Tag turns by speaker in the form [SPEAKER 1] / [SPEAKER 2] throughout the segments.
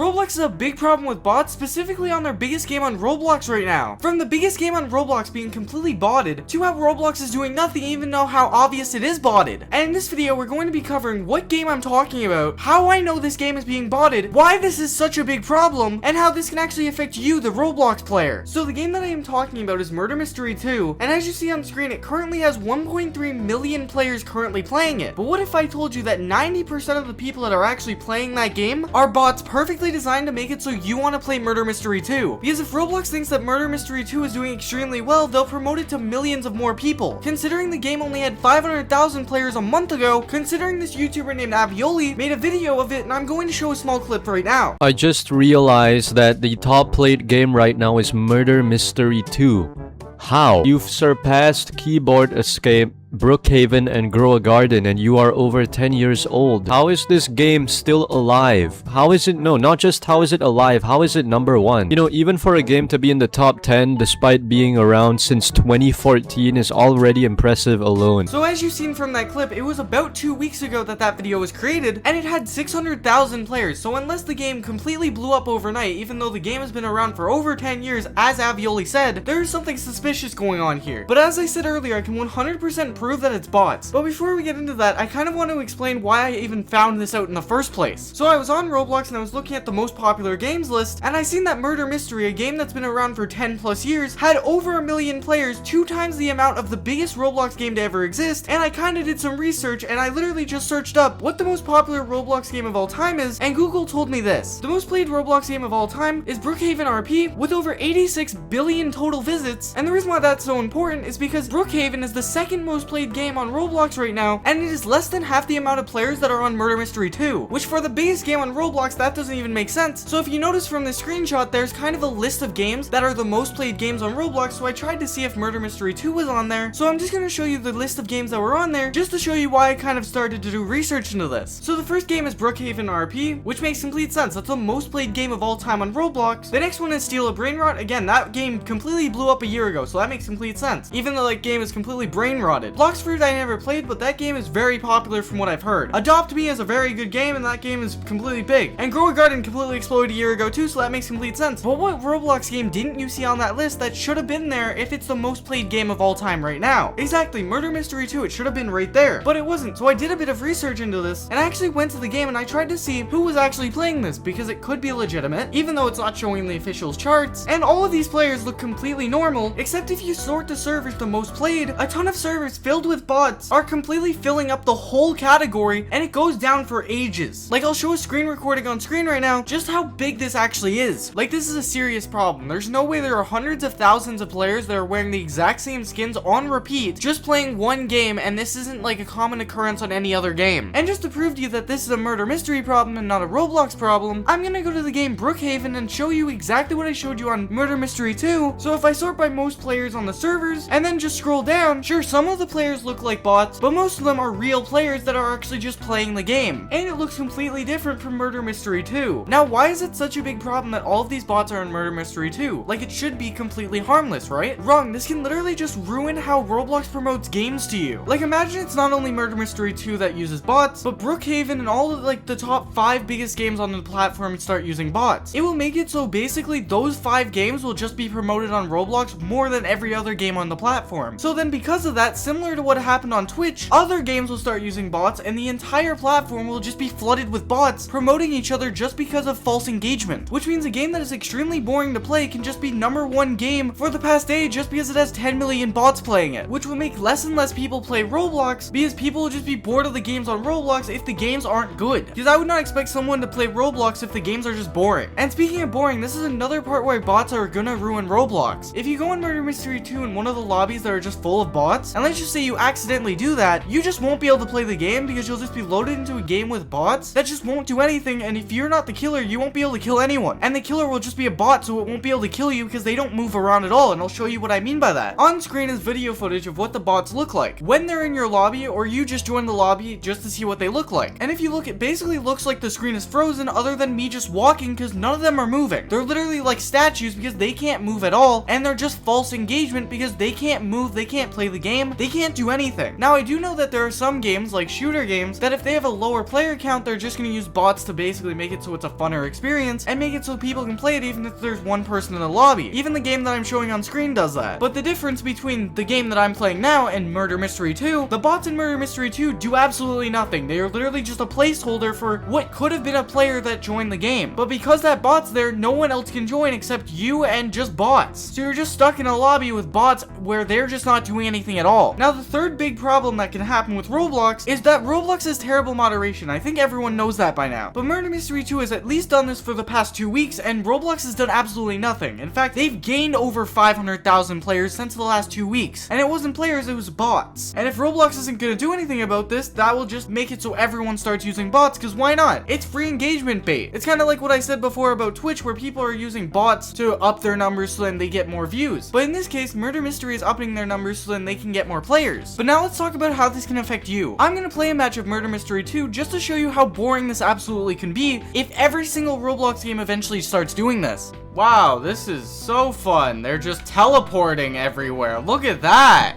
[SPEAKER 1] Roblox is a big problem with bots, specifically on their biggest game on Roblox right now. From the biggest game on Roblox being completely botted, to how Roblox is doing nothing even though how obvious it is botted. And in this video, we're going to be covering what game I'm talking about, how I know this game is being botted, why this is such a big problem, and how this can actually affect you, the Roblox player. So the game that I am talking about is Murder Mystery 2, and as you see on screen, it currently has 1.3 million players currently playing it. But what if I told you that 90% of the people that are actually playing that game are bots perfectly designed to make it so you want to play Murder Mystery 2? Because if Roblox thinks that Murder Mystery 2 is doing extremely well, they'll promote it to millions of more people. Considering the game only had 500,000 players a month ago, considering this YouTuber named Avioli made a video of it, and I'm going to show a small clip right now.
[SPEAKER 2] I just realized that the top played game right now is Murder Mystery 2. How? You've surpassed Keyboard Escape, Brookhaven, and Grow a Garden, and you are over 10 years old. How is this game still alive? How is it, no, not just how is it alive, how is it number one? You know, even for a game to be in the top 10 despite being around since 2014 is already impressive alone.
[SPEAKER 1] So as you've seen from that clip, it was about 2 weeks ago that that video was created, and it had 600,000 players. So unless the game completely blew up overnight, even though the game has been around for over 10 years, as Avioli said, there is something suspicious going on here. But as I said earlier, I can 100% prove that it's bots. But before we get into that, I kind of want to explain why I even found this out in the first place. So I was on Roblox and I was looking at the most popular games list, and I seen that Murder Mystery, a game that's been around for 10 plus years, had over 1 million players, 2 times the amount of the biggest Roblox game to ever exist. And I kind of did some research, and I literally just searched up what the most popular Roblox game of all time is, and Google told me this. The most played Roblox game of all time is Brookhaven RP with over 86 billion total visits, and the reason why that's so important is because Brookhaven is the second most played game on Roblox right now, and it is less than half the amount of players that are on Murder Mystery 2, which for the biggest game on Roblox, that doesn't even make sense. So if you notice from this screenshot, there's kind of a list of games that are the most played games on Roblox, so I tried to see if Murder Mystery 2 was on there. So I'm just going to show you the list of games that were on there, just to show you why I kind of started to do research into this. So the first game is Brookhaven RP, which makes complete sense. That's the most played game of all time on Roblox. The next one is Steal a Brain Rot. Again, that game completely blew up a year ago, so that makes complete sense, even though that game is completely brain rotted. Blox Fruit I never played, but that game is very popular from what I've heard. Adopt Me is a very good game, and that game is completely big. And Grow a Garden completely exploded a year ago too, so that makes complete sense. But what Roblox game didn't you see on that list that should have been there if it's the most played game of all time right now? Exactly, Murder Mystery 2, it should have been right there. But it wasn't, so I did a bit of research into this, and I actually went to the game and I tried to see who was actually playing this, because it could be legitimate, even though it's not showing the official charts. And all of these players look completely normal, except if you sort the servers the most played, a ton of servers filled with bots are completely filling up the whole category, and it goes down for ages. Like, I'll show a screen recording on screen right now just how big this actually is. Like, this is a serious problem. There's no way there are hundreds of thousands of players that are wearing the exact same skins on repeat, just playing one game, and this isn't like a common occurrence on any other game. And just to prove to you that this is a Murder Mystery problem and not a Roblox problem, I'm gonna go to the game Brookhaven and show you exactly what I showed you on Murder Mystery 2. So if I sort by most players on the servers, and then just scroll down, sure, some of the players look like bots, but most of them are real players that are actually just playing the game. And it looks completely different from Murder Mystery 2. Now, why is it such a big problem that all of these bots are in Murder Mystery 2? Like, it should be completely harmless, right? Wrong, this can literally just ruin how Roblox promotes games to you. Like, imagine it's not only Murder Mystery 2 that uses bots, but Brookhaven and all of, like, the top 5 biggest games on the platform start using bots. It will make it so basically those 5 games will just be promoted on Roblox more than every other game on the platform. So then because of that, similar to what happened on Twitch, other games will start using bots, and the entire platform will just be flooded with bots promoting each other just because of false engagement, which means a game that is extremely boring to play can just be #1 game for the past day just because it has 10 million bots playing it, which will make less and less people play Roblox because people will just be bored of the games on Roblox if the games aren't good. Because I would not expect someone to play Roblox if the games are just boring. And speaking of boring, this is another part where bots are gonna ruin Roblox. If you go in Murder Mystery 2 in one of the lobbies that are just full of bots, and let's just say you accidentally do that, you just won't be able to play the game because you'll just be loaded into a game with bots that just won't do anything, and if you're not the killer, you won't be able to kill anyone. And the killer will just be a bot, so it won't be able to kill you because they don't move around at all, and I'll show you what I mean by that. On screen is video footage of what the bots look like when they're in your lobby, or you just join the lobby just to see what they look like. And if you look, it basically looks like the screen is frozen other than me just walking because none of them are moving. They're literally like statues because they can't move at all, and they're just false engagement because they can't move, they can't play the game, they can't can't do anything. Now, I do know that there are some games, like shooter games, that if they have a lower player count, they're just gonna use bots to basically make it so it's a funner experience, and make it so people can play it even if there's one person in the lobby. Even the game that I'm showing on screen does that. But the difference between the game that I'm playing now and Murder Mystery 2, the bots in Murder Mystery 2 do absolutely nothing. They are literally just a placeholder for what could have been a player that joined the game. But because that bot's there, no one else can join except you and just bots. So you're just stuck in a lobby with bots where they're just not doing anything at all. Now, the third big problem that can happen with Roblox is that Roblox has terrible moderation. I think everyone knows that by now. But Murder Mystery 2 has at least done this for the past 2 weeks, and Roblox has done absolutely nothing. In fact, they've gained over 500,000 players since the last 2 weeks. And it wasn't players, it was bots. And if Roblox isn't gonna do anything about this, that will just make it so everyone starts using bots, because why not? It's free engagement bait. It's kind of like what I said before about Twitch, where people are using bots to up their numbers so then they get more views. But in this case, Murder Mystery is upping their numbers so then they can get more players. But now let's talk about how this can affect you. I'm gonna play a match of Murder Mystery 2 just to show you how boring this absolutely can be if every single Roblox game eventually starts doing this. Wow, this is so fun. They're just teleporting everywhere. Look at that.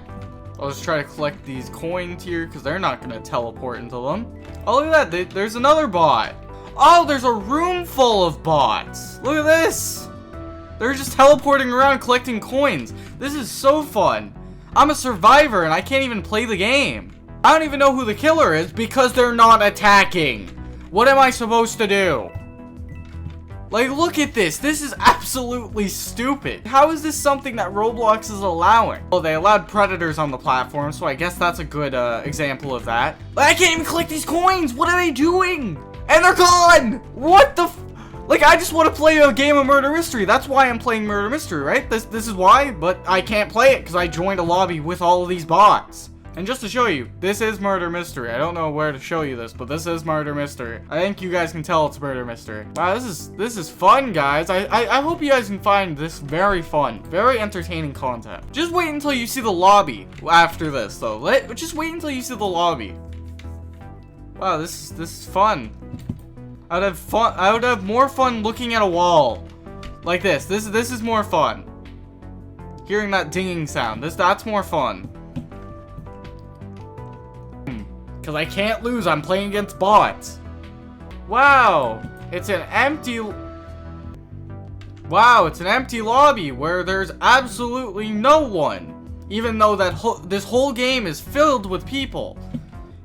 [SPEAKER 1] I'll just try to collect these coins here because they're not gonna teleport into them. Oh, look at that. There's another bot. Oh, there's a room full of bots. Look at this. They're just teleporting around collecting coins. This is so fun. I'm a survivor and I can't even play the game. I don't even know who the killer is because they're not attacking. What am I supposed to do? Like, look at this. This is absolutely stupid. How is this something that Roblox is allowing? Well, they allowed predators on the platform, so I guess that's a good example of that. I can't even collect these coins. What are they doing? And they're gone. What the like, I just want to play a game of Murder Mystery. That's why I'm playing Murder Mystery, right? This is why, but I can't play it because I joined a lobby with all of these bots. And just to show you, this is Murder Mystery. I don't know where to show you this, but this is Murder Mystery. I think you guys can tell it's Murder Mystery. Wow, this is fun, guys. I hope you guys can find this very fun, very entertaining content. Just wait until you see the lobby after this, though. Just wait until you see the lobby. Wow, this is fun. I would have more fun looking at a wall like this. This is more fun. Hearing that dinging sound. That's more fun. Because I can't lose. I'm playing against bots. Wow. It's an empty lobby where there's absolutely no one. Even though this whole game is filled with people.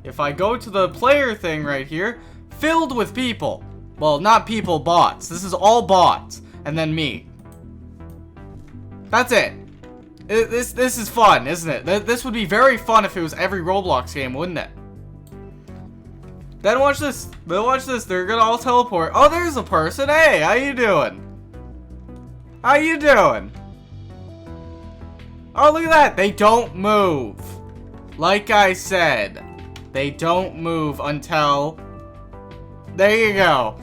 [SPEAKER 1] If I go to the player thing right here, filled with people. Well, not people, bots. This is all bots. And then me. That's it. This is fun, isn't it? This would be very fun if it was every Roblox game, wouldn't it? Then watch this. They're gonna all teleport. Oh, there's a person. Hey, how you doing? How you doing? Oh, look at that. They don't move. Like I said, they don't move until... There you go.